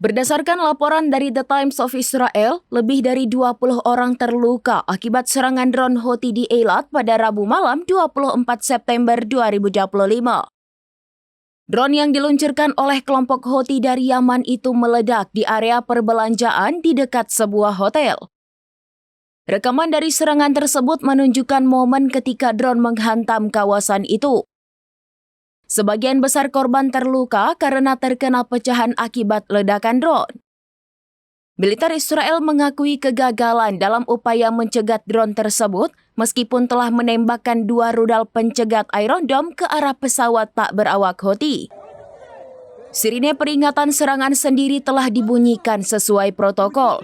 Berdasarkan laporan dari The Times of Israel, lebih dari 20 orang terluka akibat serangan drone Houthi di Eilat pada Rabu malam 24 September 2025. Drone yang diluncurkan oleh kelompok Houthi dari Yaman itu meledak di area perbelanjaan di dekat sebuah hotel. Rekaman dari serangan tersebut menunjukkan momen ketika drone menghantam kawasan itu. Sebagian besar korban terluka karena terkena pecahan akibat ledakan drone. Militer Israel mengakui kegagalan dalam upaya mencegat drone tersebut meskipun telah menembakkan 2 rudal pencegat Iron Dome ke arah pesawat tak berawak Houthi. Sirine peringatan serangan sendiri telah dibunyikan sesuai protokol.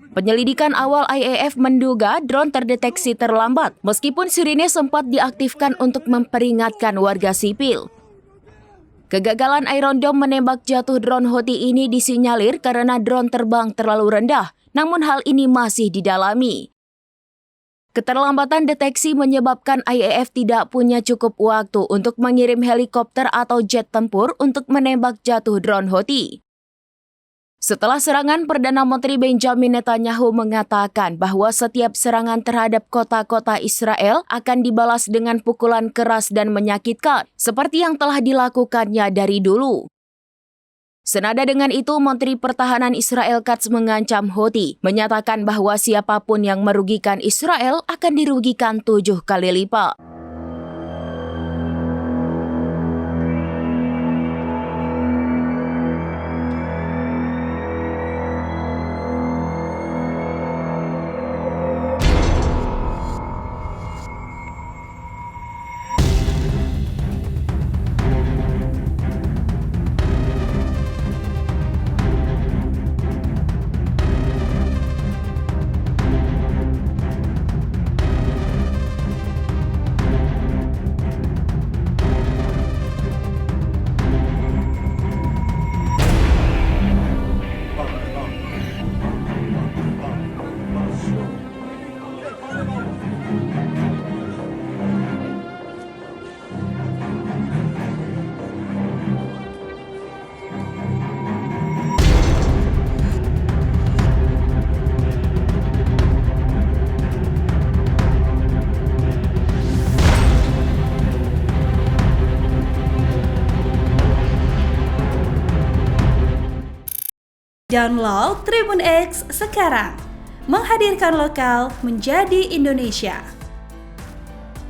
Penyelidikan awal IAF menduga drone terdeteksi terlambat, meskipun sirine sempat diaktifkan untuk memperingatkan warga sipil. Kegagalan Iron Dome menembak jatuh drone Houthi ini disinyalir karena drone terbang terlalu rendah, namun hal ini masih didalami. Keterlambatan deteksi menyebabkan IAF tidak punya cukup waktu untuk mengirim helikopter atau jet tempur untuk menembak jatuh drone Houthi. Setelah serangan, Perdana Menteri Benjamin Netanyahu mengatakan bahwa setiap serangan terhadap kota-kota Israel akan dibalas dengan pukulan keras dan menyakitkan, seperti yang telah dilakukannya dari dulu. Senada dengan itu, Menteri Pertahanan Israel Katz mengancam Houthi, menyatakan bahwa siapapun yang merugikan Israel akan dirugikan 7 kali lipat. Download Tribun X sekarang, menghadirkan lokal menjadi Indonesia.